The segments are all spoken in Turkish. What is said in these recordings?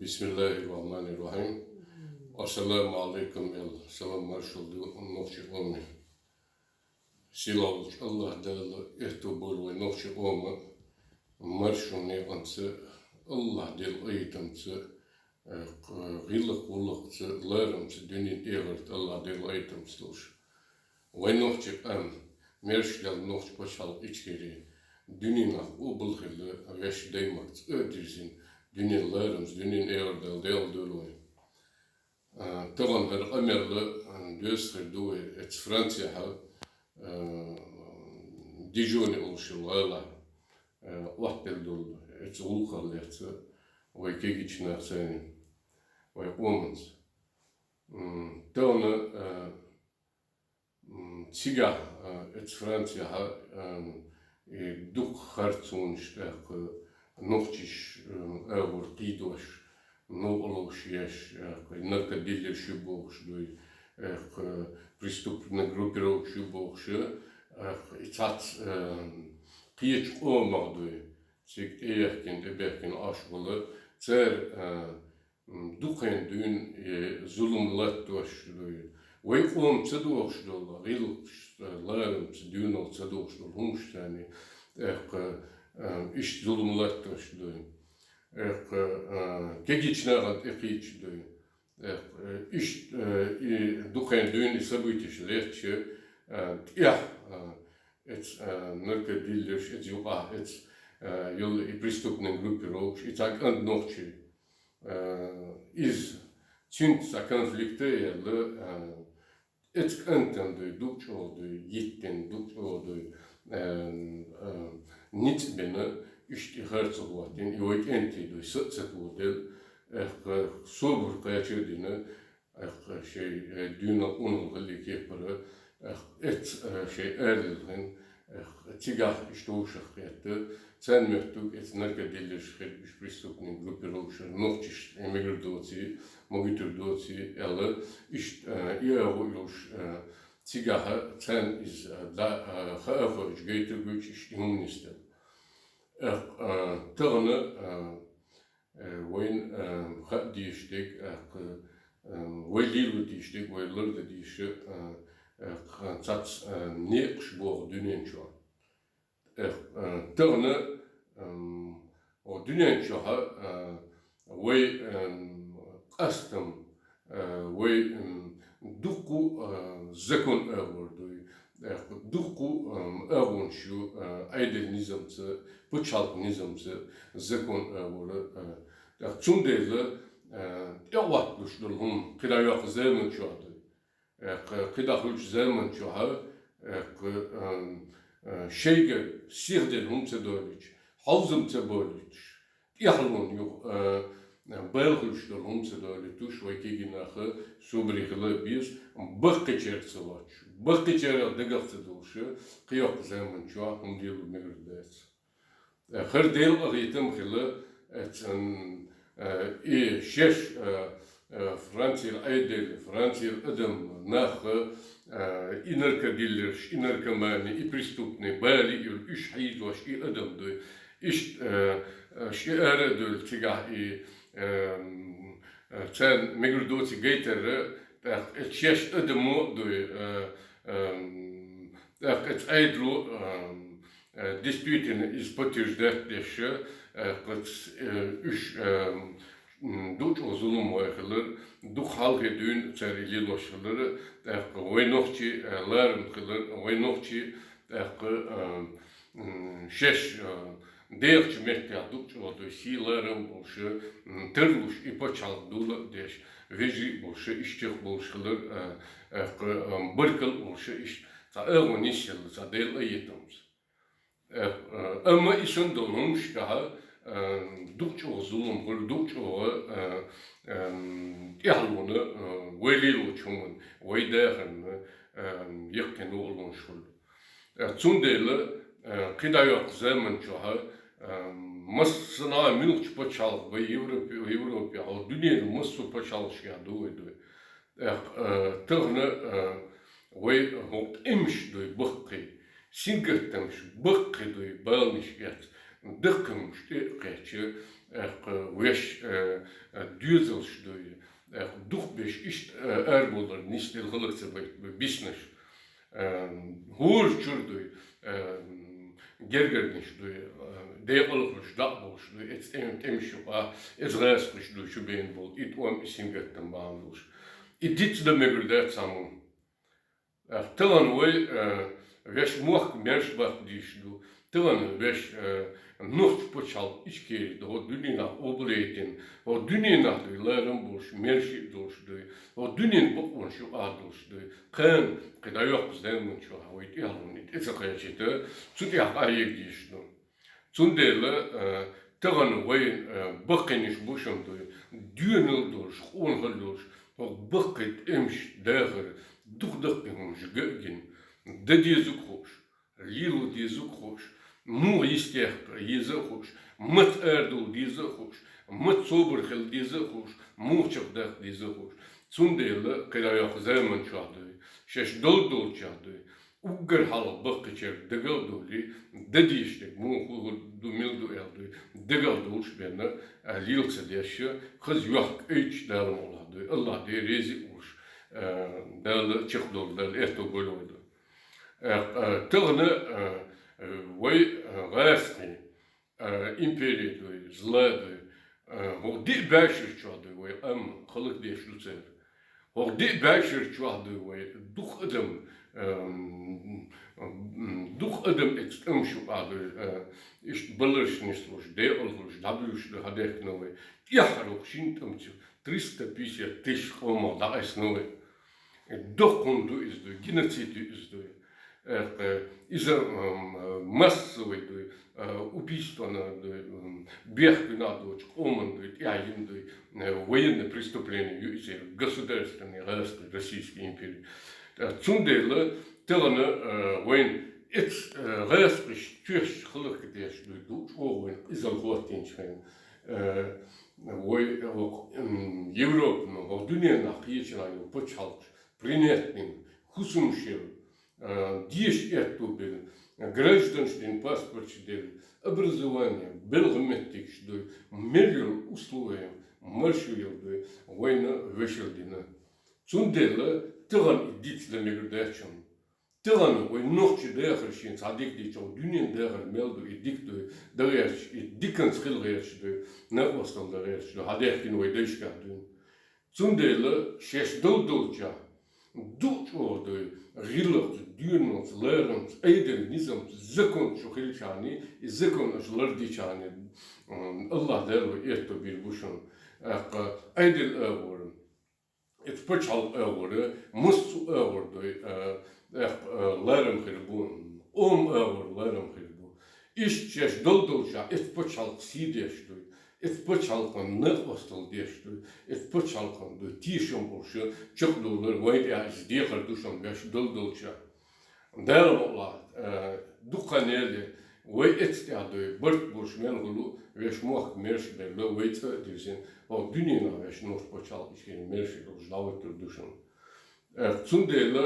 Bismillahirrahmanirrahim. Assalamu alaikum el salam marşaldı nohçu olma. Silavuç Allah dağlı ehtubul ve nohçu olma. Marşuni ansı Allah del ayıtımsı gıllık bullukçı larımsı dünin evert Allah del ayıtımsı olş. Ve nohçu am merşlal nohçu paşal içgeri. Dünina o bulhırlı veş deymakçı ödürzin. Dünün larımız, dünün everdal del dölüy. Tavan her amerli dösür duy et Fransa ha Dijoni oluşularla vaktel dolu et ulukarlarsa ve kegiçler seni ve omens. Tavan Siga et Fransa ha duk hartsunç nohçiş evur tidoş no oluşuş narka diller şuboş doy преступная группировка şuboş içat kıyıç olmadı çek eyken eberken aşılı zer duken dün zulümler doş doy ve om çadoş dolar il larım dün ol çadoş dol humştani iş zulümler doş doy kegiçler ekiç doy iş duken dün sabıtışlar ya et narka diller et yuqa et yol преступной группировки и так ночи из çünsa konflikte yerli et enten doy duk oldu yitten duk oldu nit beni işte herzogatin yoy enti doy sıçık oldu sobur kaçırdığını şey dünya onun galik yapara et şey erlilgin тигах işte o şahiyette sen mektup et narka diller şehirmiş преступной группировки ночиш эмигрдоци могитурдоци eller işte ya hoyuş tigaha sen iz da haafış geytirgüç işte humaniste tağını وين ديشتك ويليلو ديشتك ويلرد ديشة تات نيقش بور دنيا شو تغنى أو دنيا شو وي أستم وي دوكو زكون أوردوي دوكو أون شو أيدل نظام بتشالك نظام زكون أورد تشونديله يواتلوش دلهم كده ياخذ زمن شو هذا كده خلش زمن شو هذا شيء سيردلهم تدوريش حوزم تبوريش يحلون يو بالخلش دلهم تدوريتوش ويكيجنا خ سوبريخلا بيس بقيتشر سواش بقيتشر دقق تدوش قياق زمن شو هم ديلو مغرداس خرديل أغيتم خلا شش فرنسي الأيدل فرنسي الأدم ناخ إنركا ديلرش إنركا ماني إبريستوبني بالي يل إش حيد واش إي أدم دوي إش شي أردل تجاه كان ميغردوتي جيتر شش أدمو دوي ات أيدلو disputen is potvrđuješ kad duç ozulum var duh halkı dün çarili loşlar ve nohçi larm kılır ve nohçi şeş derç mekta duç oldu silarım oluşu tırluş ipoçal dolu deş veji oluşu işçi oluşlar bırkıl oluşu iş ta ergonişel ta del ayetimiz ama işin dolmuş daha dukça zulüm kıl dukça yahlını velil uçumun ve değerli yakın olmuş kıl. Tundele kıdayak zaman çoğa masna milç paçal ve Avrupa o dünyada masu paçal şey doydu. Tığne ve hot imş doy bakı Singertemş, bakıdıy, balmış yat, dıkkınmış, dıkkıçı, weş düzelşdüğü duh beş iş erbollar nistel hılıksa bisneş hur çürdü gergerdinşdü deyalıkmış dağbolşdü emişim ezgâskışdü şu beyin bol it om isim götten bağımlış idit de megürdet samum Tălan voi veș moch merș bat dișdu, tălan veș nuht počal ichkeri, o dunina obletin, o dunina de lărăm bolș merși dolșdu, o dunin bokon şu adolșdu, kan kada yok zdemun şu havit yalunit, etsa kayaçite, tut ya ayık dișdu. Tundele tălan voi bakeniş boşamdu, dünil dolș, onhal dolș, o bakit emş dağır, Дух гön, de dizuk hoş, lilu dizuk hoş, mu isteh yize hoş, mat erdul dize hoş, mat sobur hel dize hoş, mu çabdak dize hoş. Sundele kadayak zaman çadı, şeş dol çadı, ugger hal bakıçer degal doli, de diştek mu hu du mildu eldu, degal dolş benne, lilse deşe, kız yok üç derim oladı, Allah de rezi hoş. Del çıkdol del eto bölüydü. Tığını vay gayski imperiydu, zladı. O di beşir çadı vay am kılık deşlüser. O di beşir çadı vay duh adam ekstem şu adı işte belirşnişloş, deyalhoş, dabüşlü hadekne vay. Yahrok şintamçı 350 тысяч хома da esnovi. Dokundu izdu, genocidu izdu. Из-за массовой убийства бег военные преступления государственной Российской империи. Цундела телана воен эт райский чеш хлык деш душ овен изолготинчен Европа, в dünyada yaşanan почалч, принятным, хусумшил, диш этубил, гражданский паспорт дел, образование, белгометик, что миллион условий, маршрут, война вышелдина. Цундела, таган идитля мегрдачан. Таган вой ночи дехершин, садик дичал, dünyada deher meldu idiktu, derеш, idikkan schilreerschdu, ne ostal derešdu, hadechkin voj deškadu. Цундела, шеш долдолча, дуч ordu, rilot, dünot, lerant, eidel nizam, zakon şokhilchani, zakon şlardichani. Allah derlo etto bir buşun. Eidel övrüm. Et pachal övrü, musu övrdu, lerem khirbun, lerem khirbu. İş şеш doldolcha, et pachal sideşdu. Et pachalkan ne ostal deştu, et pachalkan de tişon bolşu, çok dolur, vay ya izdiğer duşan beş doldolça. Dermola, dukaneli, vay et tiadı, bırt bolş melgulu, veş muhak merş bello, vay ta dizin, o dünyana veş nos pachal işin merş dolş davettir duşan. Tsundele,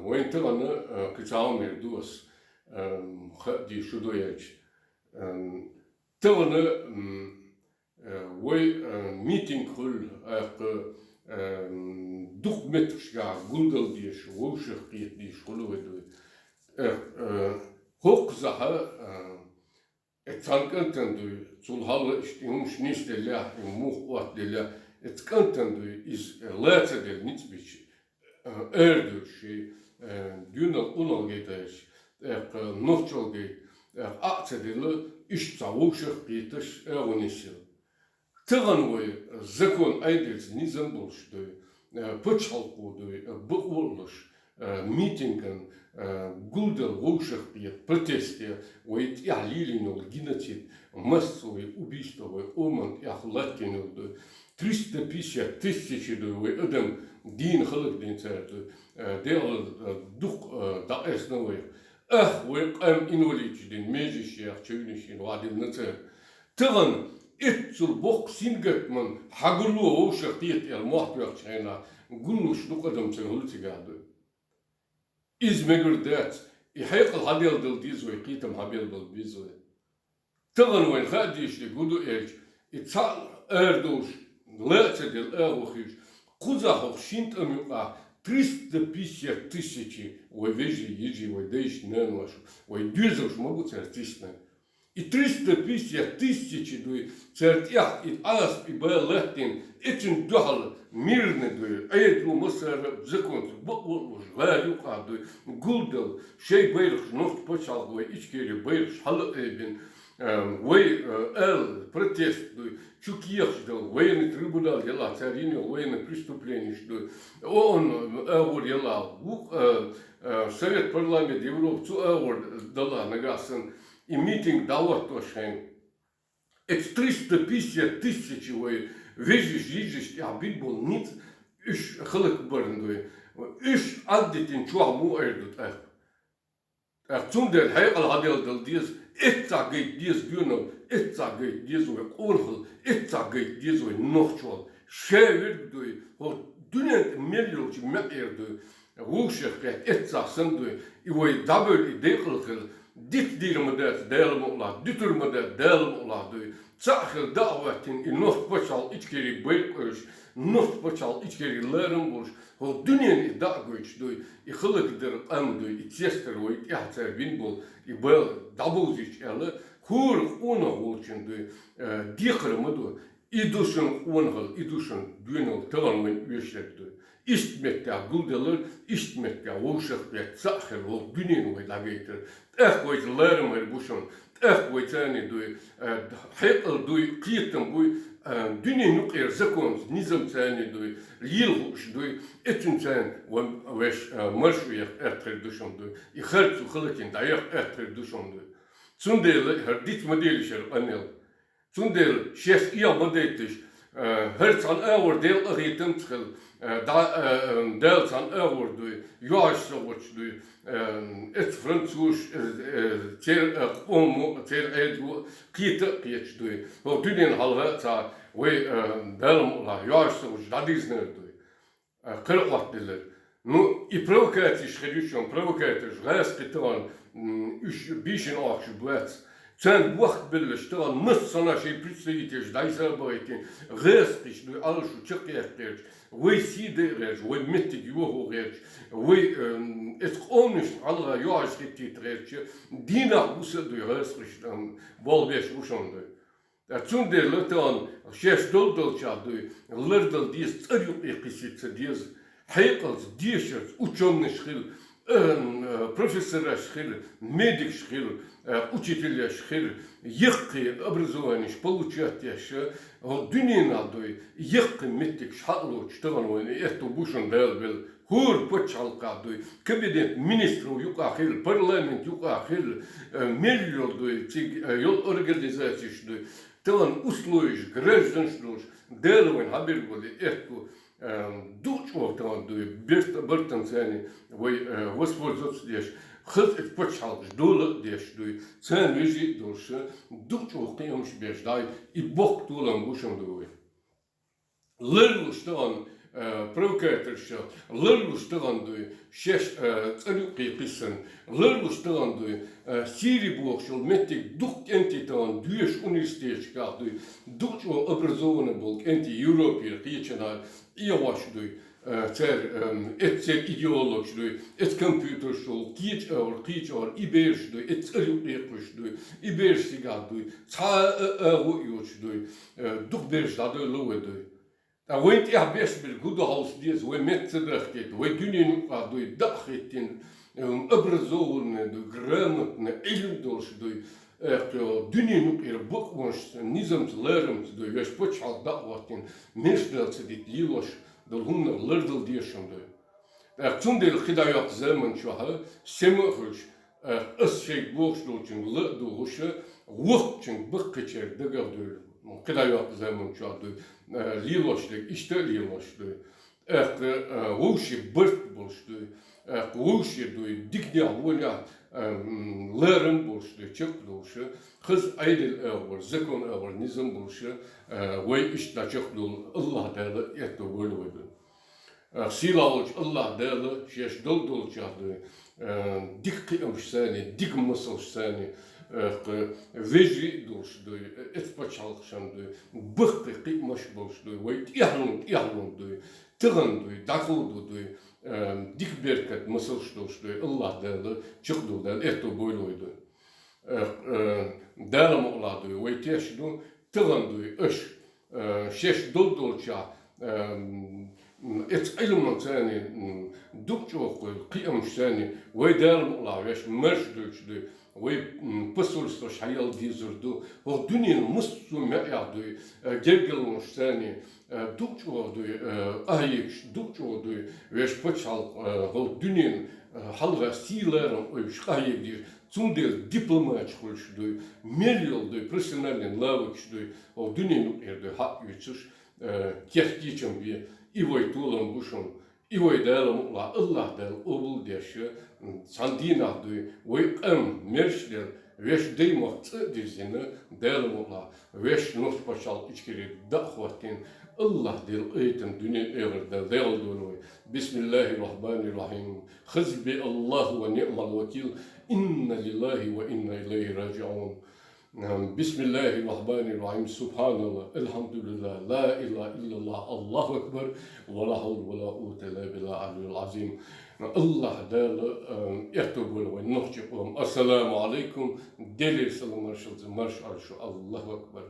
vay talanı kıçal merduas, di şudoyeç. Talanı vay meeting hul duh metşga gundal diye şu vuşuk diye şu hulu hok zaha etsankantandu sulhalı istimuş nisdella muhvat della etkantandu iz lata del nitsbich erdur şey dünal unal gedeş nochchol ge aksedeli iş zavuşuk diye eronisil Таган вой закон айдельс низам болшду, почалкуду, буулыш, митинген, гулдел вошах пиет, протесте, вой ялилинул геноцид, массовые убийства, оман яхлатинул, 350 тысяч вой адам дин халык дин церду, дел дух да эсновой. Вой кам иноличдин, межишьях, чевнишин, вадил нацер. Таган اتزل بوق سينجتمن حقلو هو شرطية المحتوى شينا قلنوش نقدم سنهولتي قاعدو إز مقردات يحيق الحبيل دل ديزوي قيتم حبيل دل بيزوي تغن وين خاديش لقودو إيج İtsal erdoş, лецедел эвохиш, кузахов шинт амюка, 350 тысячи, ой, вежи, ежи, ой, дейш, ненуашу, ой, дюзуш, могу цертисна. И 350 тысячи, дуй, цертях, и алас, и бэлэхтин, этим духал, мирный, дуй, эйду, масэр, закон, бокволуш, варюка, дуй, гулдал, шей бэйрх, нохт почал, ой, ичкери, бэйрх, халы эбин, Вой протест, чукиях, военный трибунал, дела, царинил, военное преступление, что он дела, Совет парламент Европы дала нагасан, и митинг дала тоже. Это 350 тысяч, вежишь, а бит был нет, иш хлык барндуй, иш аддитин чуаму эрдут эх. Цундер хайгал хадел дал диз, Etza geht dies günno, etza geht dies oi orgel, etza geht dies oi nochtwal. Schäver dui, ho dünet meljolci meir dui, woeschig krijgt etza sen dui, i oi dabber i degelgel, dit dier me dat delen ola, dit er me dat delen ola dui. Tsachel dawatin i nocht pachal ichkeri beirkoos, nocht pachal ichkeri lerenboos, ho dünen i dagoich dui, i gelukkig der am dui, i tjester oi, i hatser winbol, и был дабузич, хур онагулчин ду, дихрмаду, и душен онгал, и душен дюнал, таланмен вешерду. Истметка гулделер, истметка вошахпе, цахер, вол дюнин вой лагейтер. Эх вой лермер бушон, эх вой цани ду, хекл ду, китам буй, дюнин нукер закон, низам цани ду, лилгуш ду, этим цан, веш маршуях эртер душон ду, и херцу хлакин даях эртер душон ду. Цундел, dit modelischer anel. Цундел, шест ia modeltisch, herz an ewer deel agetemtschel, deels an ewer du, juist so wat du, het Fransoes, zeer zeer edu, kiete kiets du, wat du den halve za, we delm la juist so dat is net du. Kerlat diller. Nu, I provocaties geduurd, provocators, reisgetaan, us bisschen afgeblaad. Zijn wachtbillen staan, niet zoals je представитель, дайзабайтин, респиш, ну, alles wat чекert, we zien de reis, we met de joho reis, we het gewoon niet alle jaren dit reis, die naar bussen de reis dan balbes bussen. Toen de lutan, zes doldeltje doe, lerdel die is terug ekisiet, die is heikels, diertjes, ученый schil. Профессора шхил, медик шхил, учителя шхил, ехки образование получать еще, дюнина дой, ехки медик шхалу, что это бушен дел, хур почалка дой, кабинет министров юкахил, парламент юкахил, миллион дой, йол организации дой, тан условишь, гражданствуешь, деловен хабирболи, это Дучмо дуй, бертанцани, вой воспользоваться деш, хыз это почал, ждула деш дуй, цен вижи дольше, дучмо кнемш беш дай, и Бог тулам гушам дуй. Лерлу штан провокаторша, лерлу штан дуй, шеш царюки писан, лерлу штан дуй, Сири Бог шел метик дух ентитан, дуеш университетка дуй, дучмо образованный был энти Европе, речена, и ваш дуй, цер идеолог дуй, компьютер шел, кичор, и берш дуй, царюки дуй, и берш сега дуй, ца воюч дуй, дух берш дадой лове дуй. А вы не бest бил гудохаус диes, вы метцедахтет, вы дюнин дуй, дахетин, образованный, грамотный, элюдолший, дюнин ir букваш, низамс лермс, веш почал дахватин, мешделцы дит лилош, дол хунна лердел диешем. Цундел хидаяк зелмен шаха, семахуш, шейк бокшлочин лдухуша, вухчин быккачер дагавдур. Хидаяк зелмен шаха, лилошлик, иште лилошлик. Вуши бырт болшты, вуши дикня воля лерен болшты, чек болшы, кыз айдел эвер, закон эвер, низам болшы, вой ишта чек дол, Аллах дәлі етті бөлі. Силалыч Аллах дәлі, шеш дол чады, дик қиымш сәне, дик мысыл сәне, vejri doşdu, etpaçalkşandı, bıkkı kıymaş boşdu, ve ihlundu, tığındı, dakıldı, dik berket mısılş doşdu, Allah derdi, çıktı derdi, eto boyluydu. Derim oladı, ve teşdu, tığındı, öş, şeş doldolça, et ilmin seni, dukçok, kıyım seni, ve derim oladı, ve merş döşdü, ve pısırstış hayal dizirdu, o dünyanın mıssu me'yadı, gergilmiş seni, dukçoğdu, ayık, dukçoğdu, ve paçal, o dünyanın halga stilerin, o şkayık, Zundel diplomat oluştu, milyondu, profesyonelin lavıçtı, o dünyanın erdi hak yüçüş, kehkiçim bir ivoy tuğlan buşun, ivoy değelim ula Allah del obul deşi, sandinadı, ve merşler, veş deymaktı dizini değelim ula, veş nos paşal içkiri dağvatin, Allah del eğitim dünya everde del dolu. Bismillahirrahmanirrahim. Hizbi Allah ve ni'mal vekil. İnna lillahi ve inna ileyhi raciun. Bismillahirrahmanirrahim. Subhanallah. Elhamdülillah. La ilahe illallah. Allahu ekber. Ve la havle ve la kuvvete illa billahil azim. Allah dağlı ehtubul ve nuhçukum. Esselamu aleyküm. Delir selam marşalcı marş arşu. Allahu ekber.